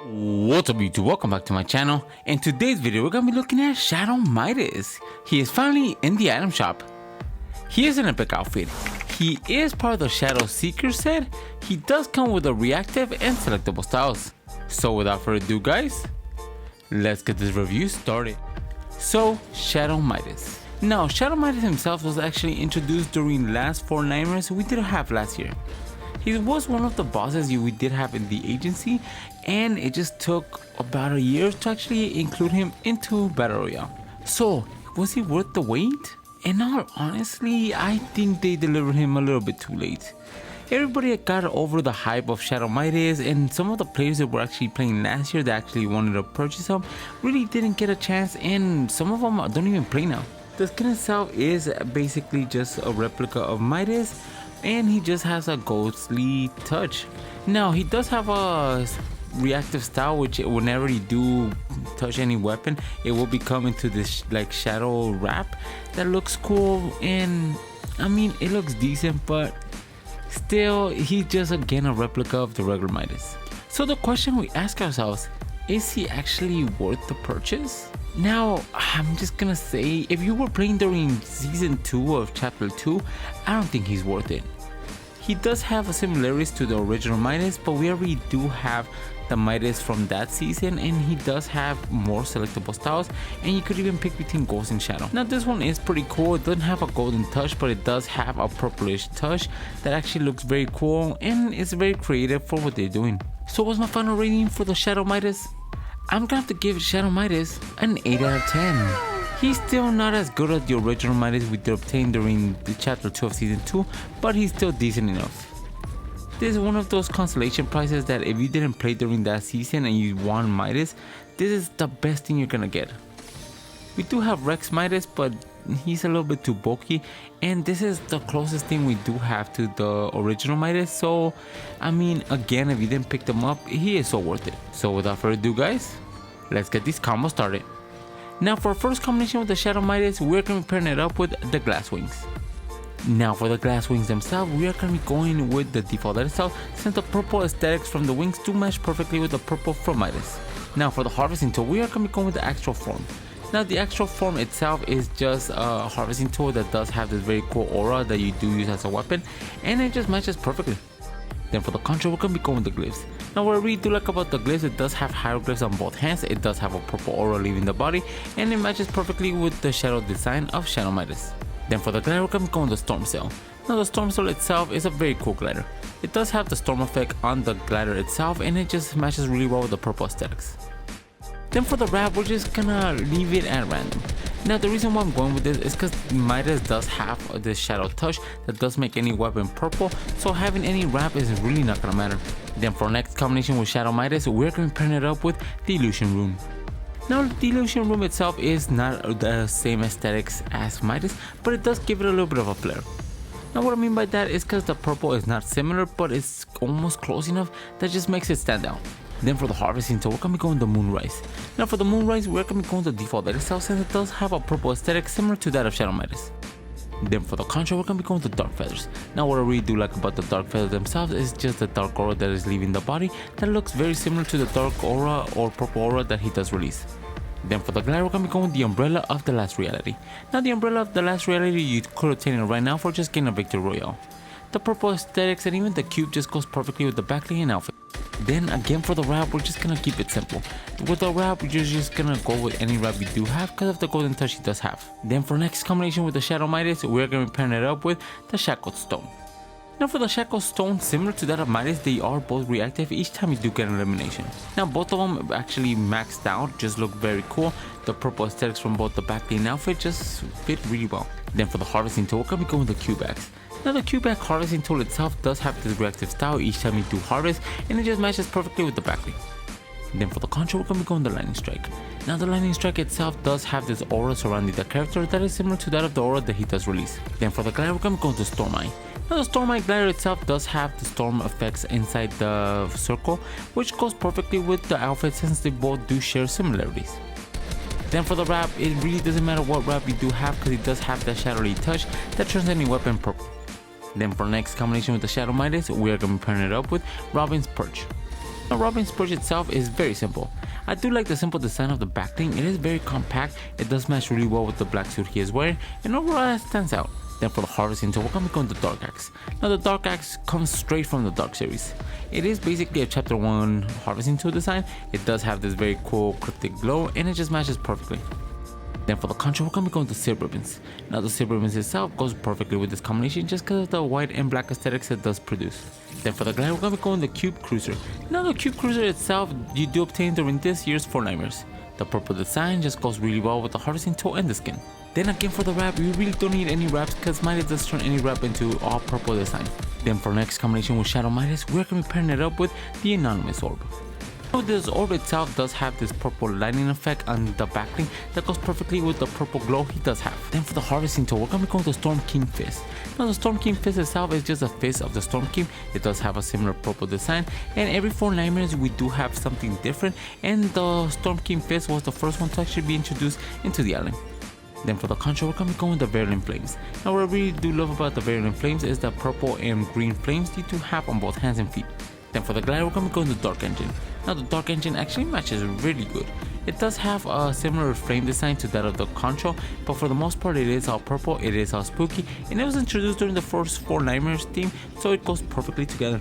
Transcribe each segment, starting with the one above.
What's up YouTube, welcome back to my channel. In today's video we're going to be looking at Shadow Midas. He is finally in the item shop. He is an epic outfit. He is part of the Shadow Seeker set. He does come with a reactive and selectable styles. So without further ado guys, let's get this review started. So Shadow Midas. Now Shadow Midas himself was actually introduced during last Fortnite we did have last year. He was one of the bosses we did have in the agency, and it just took about a year to actually include him into Battle Royale. So, was he worth the wait? And all honestly, I think they delivered him a little bit too late. Everybody got over the hype of Shadow Midas, and some of the players that were actually playing last year that actually wanted to purchase him really didn't get a chance, and some of them don't even play now. The skin itself is basically just a replica of Midas, and he just has a ghostly touch. Now he does have a reactive style, which whenever you do touch any weapon, it will become into this like shadow wrap that looks cool, and I mean it looks decent, but still he's just again a replica of the regular Midas. So the question we ask ourselves, is he actually worth the purchase? Now, I'm just gonna say, if you were playing during season 2 of chapter 2, I don't think he's worth it. He does have similarities to the original Midas, but we already do have the Midas from that season, and he does have more selectable styles, and you could even pick between Ghost and Shadow. Now this one is pretty cool. It doesn't have a golden touch, but it does have a purplish touch that actually looks very cool, and it's very creative for what they're doing. So what's my final rating for the Shadow Midas? I'm gonna have to give Shadow Midas an 8 out of 10. He's still not as good as the original Midas we did obtain during the chapter 2 of season 2, but he's still decent enough. This is one of those consolation prizes that if you didn't play during that season and you want Midas, this is the best thing you're gonna get. We do have Rex Midas, but he's a little bit too bulky, and this is the closest thing we do have to the original Midas, so I mean again, if you didn't pick them up, he is so worth it. So without further ado guys, let's get these combos started. Now for our first combination with the Shadow Midas, we're going to be pairing it up with the Glass Wings. Now for the Glass Wings themselves, we are going to be going with the default itself, since the purple aesthetics from the wings do match perfectly with the purple from Midas. Now for the harvesting tool, we are going to be going with the Astral Form. Now the Astral Form itself is just a harvesting tool that does have this very cool aura that you do use as a weapon, and it just matches perfectly. Then for the control, we're going to be going with the glyphs. Now what I really do like about the glyphs, it does have hieroglyphs on both hands, it does have a purple aura leaving the body, and it matches perfectly with the shadow design of Shadow Midas. Then for the glider, we're going to be going with the Storm Sail. Now the Storm Sail itself is a very cool glider. It does have the storm effect on the glider itself, and it just matches really well with the purple aesthetics. Then for the wrap, we're just gonna leave it at random. Now the reason why I'm going with this is because Midas does have this shadow touch that does make any weapon purple, so having any wrap is really not gonna matter. Then for our next combination with Shadow Midas, we're gonna pair it up with the Illusion Room. Now the Illusion Room itself is not the same aesthetics as Midas, but it does give it a little bit of a flair. Now what I mean by that is because the purple is not similar, but it's almost close enough that just makes it stand out. Then for the harvesting tool, we're going to be going the Moonrise. Now for the Moonrise, we're going to be going the default itself, since it does have a purple aesthetic similar to that of Shadow Midas. Then for the control, we're going to be going the Dark Feathers. Now what I really do like about the Dark Feathers themselves is just the dark aura that is leaving the body that looks very similar to the dark aura or purple aura that he does release. Then for the glider, we're going to be going with the Umbrella of the Last Reality. Now the Umbrella of the Last Reality, you could obtain it right now for just getting a Victory Royale. The purple aesthetics and even the cube just goes perfectly with the backling and outfit. Then again for the wrap, we're just gonna keep it simple. With the wrap, you're just gonna go with any wrap you do have because of the golden touch he does have. Then for next combination with the Shadow Midas, we're gonna be pairing it up with the Shackled Stone. Now for the Shackled Stone, similar to that of Midas, they are both reactive each time you do get an elimination. Now both of them actually maxed out, just look very cool. The purple aesthetics from both the backling and outfit just fit really well. Then for the harvesting tool, we're gonna be going with the Cube Axe. Now the Cube Axe harvesting tool itself does have this reactive style each time you do harvest, and it just matches perfectly with the backling. Then for the control, we're going to be going the Lightning Strike. Now the Lightning Strike itself does have this aura surrounding the character that is similar to that of the aura that he does release. Then for the glider, we're going to be going to Storm Eye. Now the Storm Eye glider itself does have the storm effects inside the circle, which goes perfectly with the outfit since they both do share similarities. Then for the wrap, it really doesn't matter what wrap you do have because it does have that shadowy touch that turns any weapon purple. Then for next combination with the Shadow Midas, we are going to be pairing it up with Robin's Perch. Now Robin's purse itself is very simple. I do like the simple design of the backbling. It is very compact, it does match really well with the black suit he is wearing, and overall it stands out. Then for the harvesting tool, we're going to be going to the Dark Axe. Now the Dark Axe comes straight from the Dark series. It is basically a chapter 1 harvesting tool design. It does have this very cool cryptic glow and it just matches perfectly. Then for the control, we're going to be going to Silver Ribbons. Now the Silver Ribbons itself goes perfectly with this combination just because of the white and black aesthetics it does produce. Then for the glider, we're going to be going the Cube Cruiser. Now the Cube Cruiser itself, you do obtain during this year's Fortnite. The purple design just goes really well with the harvesting tool and the skin. Then again for the wrap, you really don't need any wraps because Midas does turn any wrap into all purple design. Then for next combination with Shadow Midas, we're going to be pairing it up with the Anonymous Orb. Now this orb itself does have this purple lightning effect on the backbling that goes perfectly with the purple glow he does have. Then for the harvesting tool, we're going to be going to Storm King Fist. Now the Storm King Fist itself is just a fist of the Storm King. It does have a similar purple design, and every 4 nightmares we do have something different, and the Storm King Fist was the first one to actually be introduced into the island. Then for the control, we're going to be going with the Virulent Flames. Now what I really do love about the Virulent Flames is the purple and green flames you do have on both hands and feet. Then for the glider, we're going to be going to the Dark Engine. Now the Dark Engine actually matches really good. It does have a similar flame design to that of the control, but for the most part it is all purple, it is all spooky, and it was introduced during the first 4 Nightmares theme, so it goes perfectly together.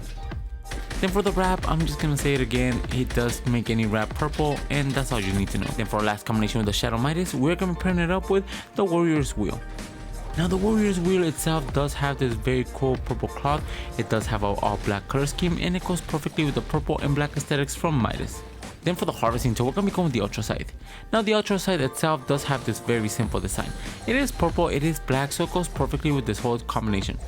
Then for the wrap, I'm just gonna say it again, it does make any wrap purple, and that's all you need to know. Then for our last combination with the Shadow Midas, we're gonna be pairing it up with the Warrior's Wheel. Now the Warrior's Wheel itself does have this very cool purple cloth. It does have an all black color scheme, and it goes perfectly with the purple and black aesthetics from Midas. Then for the harvesting tool, we're going to be going with the Ultra Scythe. Now the Ultra Scythe itself does have this very simple design. It is purple, it is black, so it goes perfectly with this whole combination.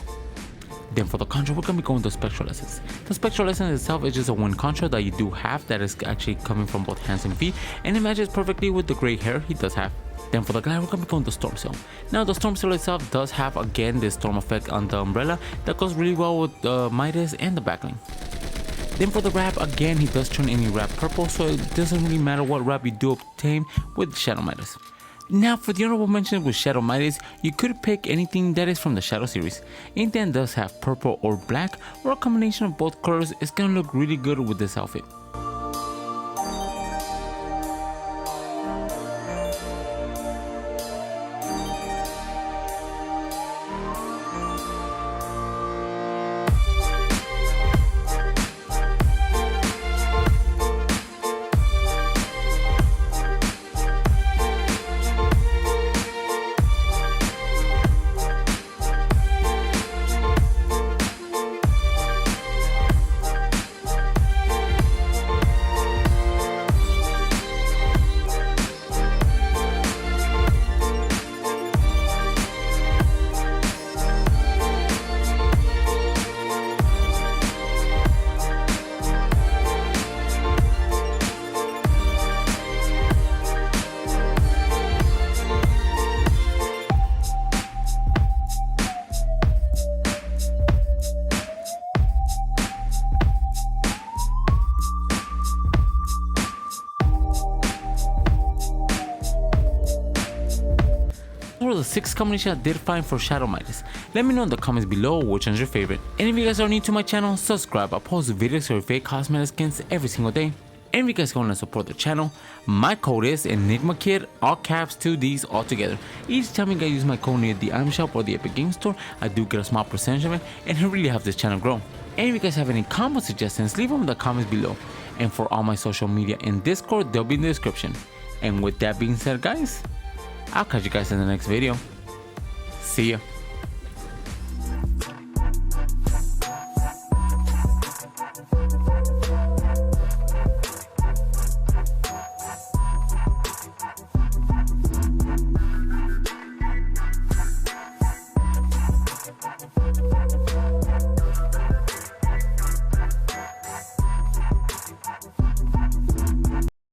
Then for the control, we're going to be going with the Spectral Essence. The Spectral Essence itself is just a one control that you do have that is actually coming from both hands and feet, and it matches perfectly with the gray hair he does have. Then for the glider, we're going to be going with the Storm Sail. Now the Storm Sail itself does have again this storm effect on the umbrella that goes really well with the Midas and the backbling. Then for the wrap, again he does turn any wrap purple, so it doesn't really matter what wrap you do obtain with Shadow Midas. Now for the honorable mention with Shadow Midas, you could pick anything that is from the Shadow series. Anything that does have purple or black or a combination of both colors is going to look really good with this outfit. Those were the 6 combinations I did find for Shadow Midas. Let me know in the comments below which one's your favorite. And if you guys are new to my channel, subscribe. I post videos for fake cosmetic skins every single day. And if you guys want to support the channel, my code is ENIGMAKIDD, all caps 2 Ds all together. Each time you guys use my code near the item shop or the Epic Game Store, I do get a small percentage of it, and it really helps this channel grow. And if you guys have any combo suggestions, leave them in the comments below. And for all my social media and Discord, they'll be in the description. And with that being said, guys, I'll catch you guys in the next video. See ya.